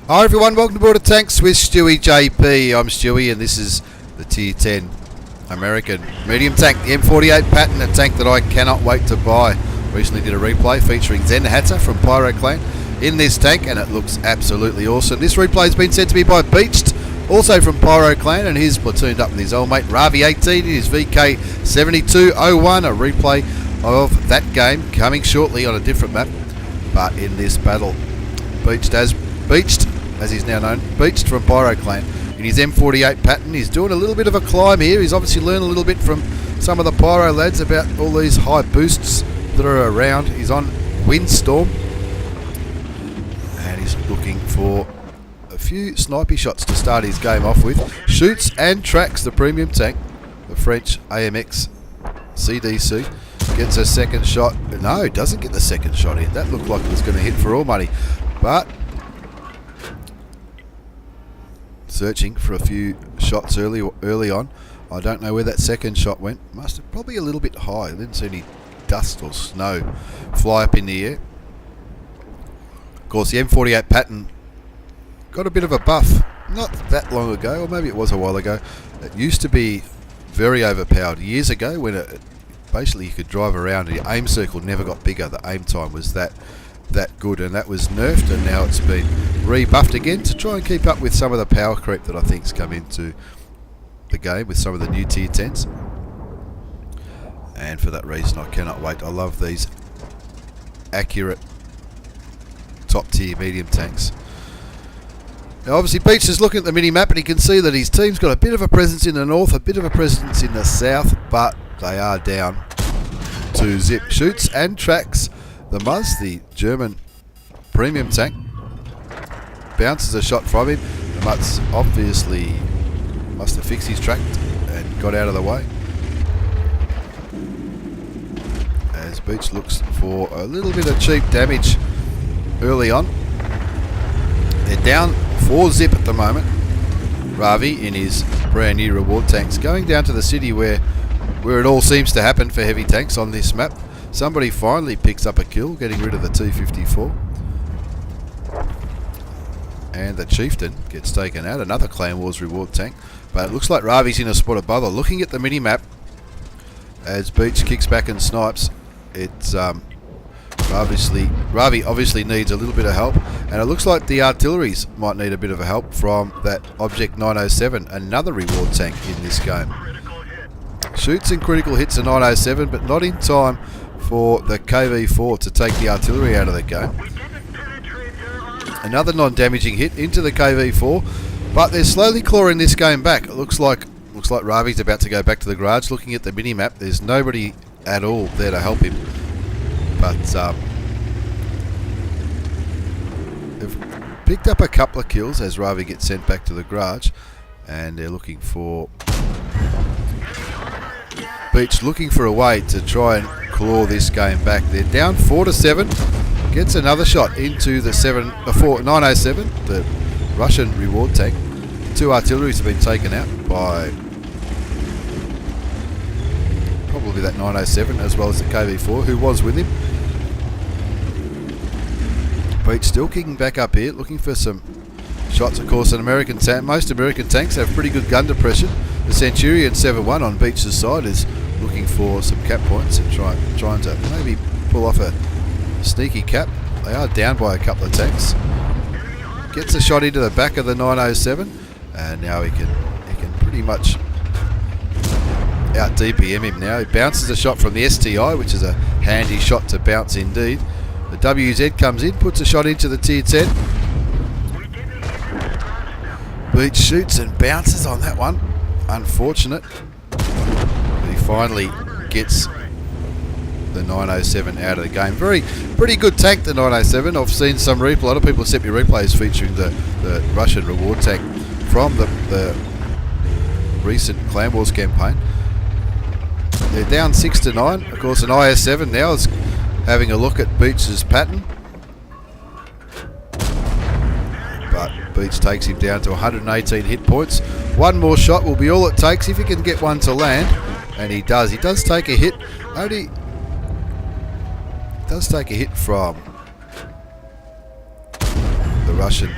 Hi everyone, welcome to Board of Tanks with stewiejp. I'm Stewie and this is the Tier 10 American medium tank, the M48 Patton, a tank that I cannot wait to buy. Recently did a replay featuring Zen Hatter from Pyro Clan in this tank and it looks absolutely awesome. This replay has been sent to me by Beached, also from Pyro Clan, and he's platooned up with his old mate Ravi18 in his VK7201, a replay of that game coming shortly on a different map, but in this battle. Beached, as he's now known, Beached from Pyro Clan in his M48 Patton. He's doing a little bit of a climb here. He's obviously learned a little bit from some of the Pyro lads about all these high boosts that are around. He's on Windstorm and he's looking for a few snipey shots to start his game off with. Shoots and tracks the premium tank, the French AMX CDC. Gets a second shot. No, doesn't get the second shot in. That looked like it was going to hit for all money, but searching for a few shots early on. I don't know where that second shot went. Must have probably a little bit high. I didn't see any dust or snow fly up in the air. Of course, the M48 Patton got a bit of a buff not that long ago, or maybe it was a while ago. It used to be very overpowered years ago when it basically you could drive around and your aim circle never got bigger. The aim time was that good, and that was nerfed, and now it's been rebuffed again to try and keep up with some of the power creep that I think's come into the game with some of the new tier 10s. And for that reason I cannot wait. I love these accurate top tier medium tanks. Now obviously Beach is looking at the mini map and he can see that his team's got a bit of a presence in the north, a bit of a presence in the south, but they are down to zip. Shoots and tracks the Muzz, the German premium tank. Bounces a shot from him. The Muzz obviously must have fixed his track and got out of the way. As Beach looks for a little bit of cheap damage early on. They're down 4 zip at the moment. Ravi in his brand new reward tanks going down to the city where it all seems to happen for heavy tanks on this map. Somebody finally picks up a kill, getting rid of the T-54. And the Chieftain gets taken out, another Clan Wars reward tank. But it looks like Ravi's in a spot of bother. Looking at the mini-map, as Beach kicks back and snipes, it's Ravi obviously needs a little bit of help. And it looks like the artilleries might need a bit of a help from that Object 907, another reward tank in this game. Shoots and critical hits a 907, but not in time for the KV-4 to take the artillery out of the game. Another non-damaging hit into the KV-4, but they're slowly clawing this game back. It looks like Ravi's about to go back to the garage. Looking at the mini-map, there's nobody at all there to help him. But they've picked up a couple of kills as Ravi gets sent back to the garage, and they're looking for Beach looking for a way to try and claw this game back. They're down 4-7. Gets another shot into the 907, the Russian reward tank. 2 artilleries have been taken out by probably that 907 as well as the KV-4 who was with him. Beach still kicking back up here, looking for some shots. Of course, most American tanks have pretty good gun depression. The Centurion 7-1 on Beach's side is looking for some cap points and trying to maybe pull off a sneaky cap. They are down by a couple of tanks. Gets a shot into the back of the 907, and now he can pretty much out DPM him now. He bounces a shot from the STI, which is a handy shot to bounce indeed. The WZ comes in, puts a shot into the tier 10. Beach shoots and bounces on that one. Unfortunate. But he finally gets the 907 out of the game. Pretty good tank, the 907. I've seen some a lot of people have sent me replays featuring the Russian reward tank from the recent Clan Wars campaign. They're down 6-9. Of course, an IS-7 now is having a look at Beach's Patton. But Beach takes him down to 118 hit points. One more shot will be all it takes if he can get one to land. And he does. He does take a hit. Does take a hit from the Russian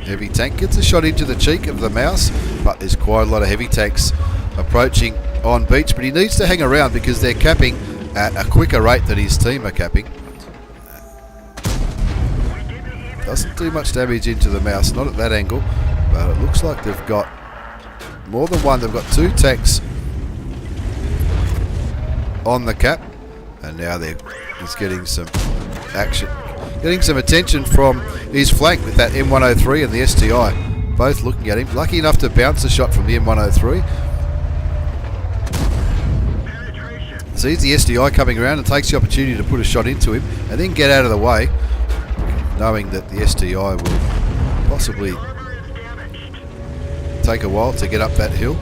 heavy tank. Gets a shot into the cheek of the mouse, but there's quite a lot of heavy tanks approaching on beach. But he needs to hang around because they're capping at a quicker rate than his team are capping. Doesn't do much damage into the mouse, not at that angle, but it looks like they've got more than one. They've got 2 tanks on the cap, and now he's getting some action, getting some attention from his flank with that M103 and the STI, both looking at him. Lucky enough to bounce a shot from the M103. Sees the STI coming around and takes the opportunity to put a shot into him and then get out of the way, knowing that the STI will possibly take a while to get up that hill.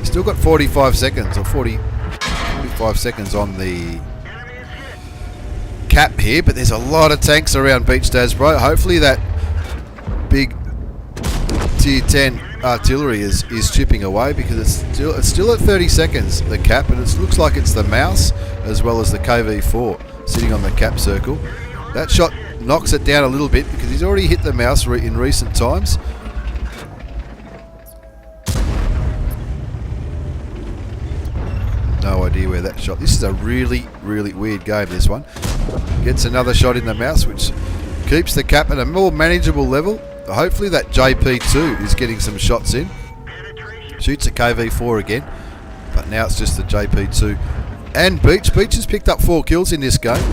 Still got 45 seconds or 45 seconds on the cap here, but there's a lot of tanks around Beach Dasbro. Hopefully that big tier 10 artillery is chipping away, because it's still at 30 seconds, the cap, and it looks like it's the mouse as well as the KV4 sitting on the cap circle. That shot knocks it down a little bit because he's already hit the mouse in recent times. No idea where that shot. This is a really, really weird game, this one. Gets another shot in the mouse, which keeps the cap at a more manageable level. Hopefully that JP2 is getting some shots in. Shoots a KV4 again, but now it's just the JP2 and Beach. Beach has picked up 4 kills in this game.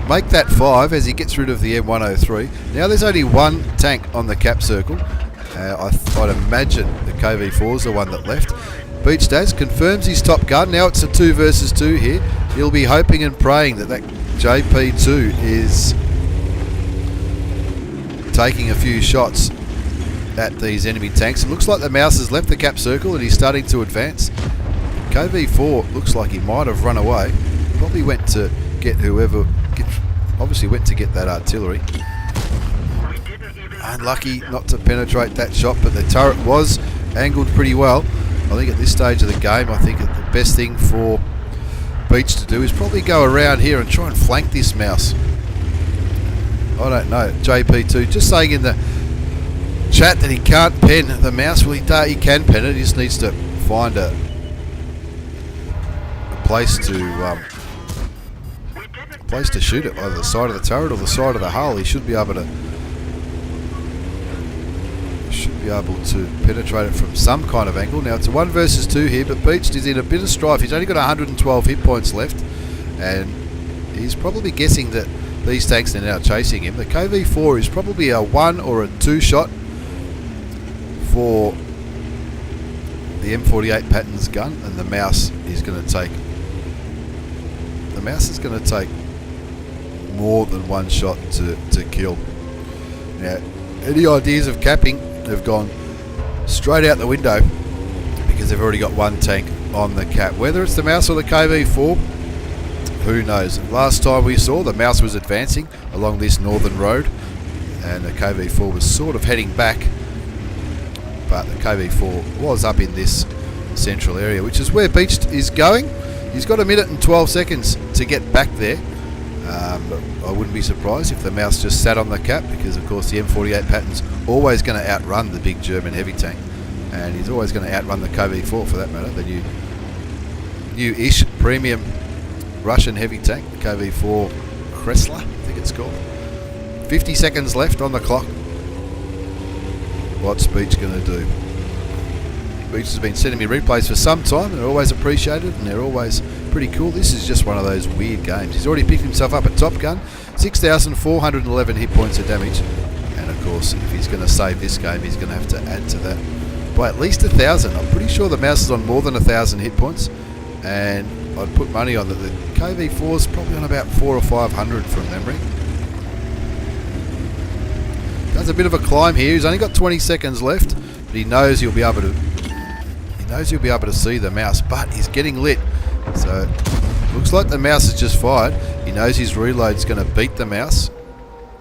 Make that 5 as he gets rid of the M103. Now there's only 1 tank on the cap circle. I'd imagine the KV4 is the one that left. Beach Daz confirms his top gun. Now it's a 2 versus 2 here. He'll be hoping and praying that JP2 is taking a few shots at these enemy tanks. It looks like the mouse has left the cap circle and he's starting to advance. KV4 looks like he might have run away. Probably went to get obviously went to get that artillery. Unlucky not to penetrate that shot, but the turret was angled pretty well. I think at this stage of the game, I think the best thing for Beach to do is probably go around here and try and flank this mouse. I don't know. JP2 just saying in the chat that he can't pen the mouse. Well, he can pen it. He just needs to find a place to shoot it, either the side of the turret or the side of the hull. He should be able to penetrate it from some kind of angle. Now it's a 1 versus 2 here, but Beach is in a bit of strife. He's only got 112 hit points left, and he's probably guessing that these tanks are now chasing him. The KV4 is probably a 1 or a 2 shot for the M48 Patton's gun, and the mouse is going to take more than 1 shot to kill. Now, any ideas of capping have gone straight out the window because they've already got 1 tank on the cap. Whether it's the mouse or the KV4, who knows? Last time we saw, the mouse was advancing along this northern road and the KV4 was sort of heading back, but the KV4 was up in this central area, which is where Beach is going. He's got 1 minute and 12 seconds to get back there. But I wouldn't be surprised if the mouse just sat on the cap, because of course the M48 Patton's always going to outrun the big German heavy tank, and he's always going to outrun the KV4 for that matter, the new-ish premium Russian heavy tank, the KV4 Chrysler, I think it's called. 50 seconds left on the clock. What's Beach going to do? Beach has been sending me replays for some time, and they're always appreciated and they're always pretty cool. This is just one of those weird games. He's already picked himself up a Top Gun, 6,411 hit points of damage, and of course if he's going to save this game he's going to have to add to that by at least 1,000. I'm pretty sure the mouse is on more than 1,000 hit points, and I'd put money on that the KV4 is probably on about 400 or 500 from memory. Does a bit of a climb here. He's only got 20 seconds left, but he knows he'll be able to see the mouse, but he's getting lit. So looks like the mouse has just fired. He knows his reload's going to beat the mouse.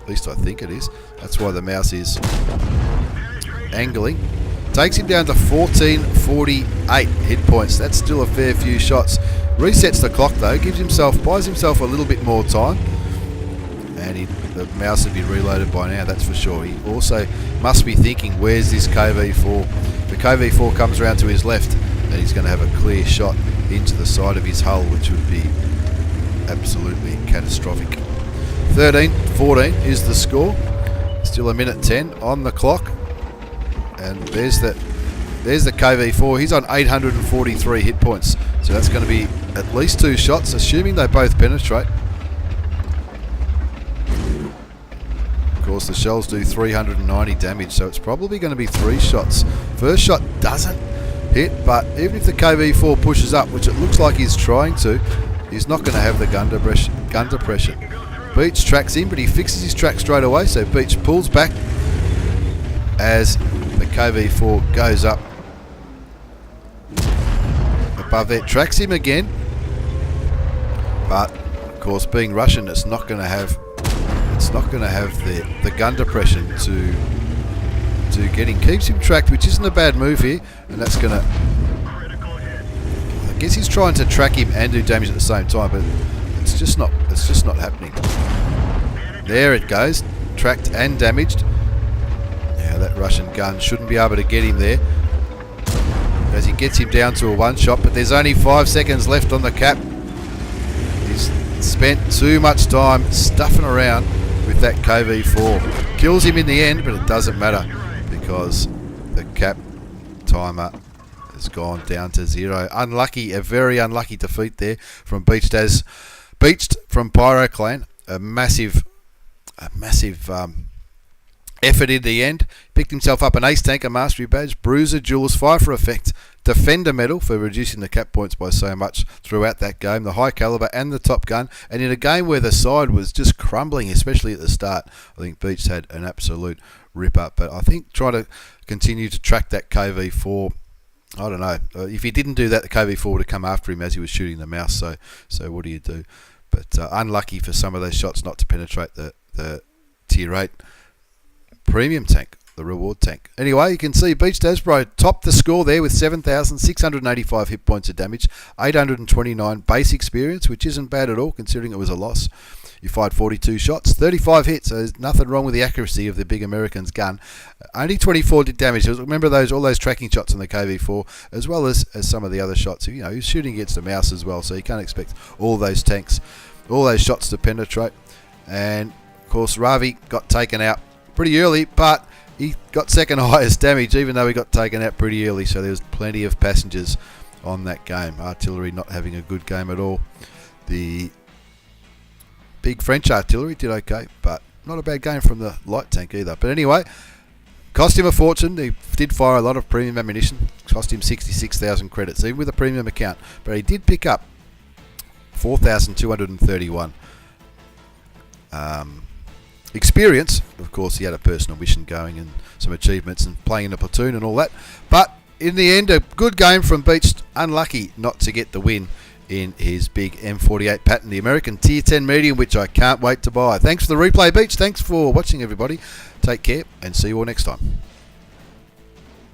At least I think it is. That's why the mouse is angling. Takes him down to 1448 hit points. That's still a fair few shots. Resets the clock though, buys himself a little bit more time. and the mouse would be reloaded by now, that's for sure. He also must be thinking, where's this KV4? If the KV4 comes around to his left, then he's going to have a clear shot into the side of his hull, which would be absolutely catastrophic. 13-14 is the score. Still 1:10 on the clock, and there's the KV4. He's on 843 hit points, so that's going to be at least 2 shots, assuming they both penetrate. Of course, the shells do 390 damage, so it's probably going to be 3 shots. First shot doesn't hit, but even if the KV4 pushes up, which it looks like he's trying to, he's not going to have the gun depression. Beach tracks in, but he fixes his track straight away, so Beach pulls back as the KV4 goes up above there, tracks him again, but of course, being Russian, it's not going to have the gun depression to get him. Keeps him tracked, which isn't a bad move here, and that's going to, I guess he's trying to track him and do damage at the same time, but it's just not happening. There it goes, tracked and damaged. Now that Russian gun shouldn't be able to get him there, as he gets him down to a 1 shot, but there's only 5 seconds left on the cap. He's spent too much time stuffing around with that KV4. Kills him in the end, but it doesn't matter because the cap timer has gone down to 0. Unlucky, a very unlucky defeat there from Beached from Pyro Clan. A massive effort in the end. Picked himself up an Ace Tanker Mastery Badge, Bruiser, Jules, Fire for Effect, Defender Medal for reducing the cap points by so much throughout that game, the High Caliber and the Top Gun, and in a game where the side was just crumbling, especially at the start, I think Beach had an absolute rip-up. But I think trying to continue to track that KV4, I don't know. If he didn't do that, the KV4 would have come after him as he was shooting the mouse, so what do you do? But unlucky for some of those shots not to penetrate the Tier 8 premium tank, the reward tank. Anyway, you can see Beach Dasbro topped the score there with 7,685 hit points of damage, 829 base experience, which isn't bad at all considering it was a loss. You fired 42 shots, 35 hits, so there's nothing wrong with the accuracy of the big American's gun. Only 24 did damage. Remember all those tracking shots on the KV4, as well as some of the other shots. You know, he's shooting against a mouse as well, so you can't expect all those shots to penetrate. And of course, Ravi got taken out pretty early, but he got second highest damage, even though he got taken out pretty early. So there's plenty of passengers on that game. Artillery not having a good game at all. The big French artillery did okay, but not a bad game from the light tank either. But anyway, cost him a fortune. He did fire a lot of premium ammunition. Cost him 66,000 credits, even with a premium account. But he did pick up 4,231 experience. Of course, he had a personal mission going and some achievements and playing in a platoon and all that. But in the end, a good game from Beach. Unlucky not to get the win in his big M48 Patton, the American Tier 10 medium, which I can't wait to buy. Thanks for the replay, Beach. Thanks for watching, everybody. Take care and see you all next time.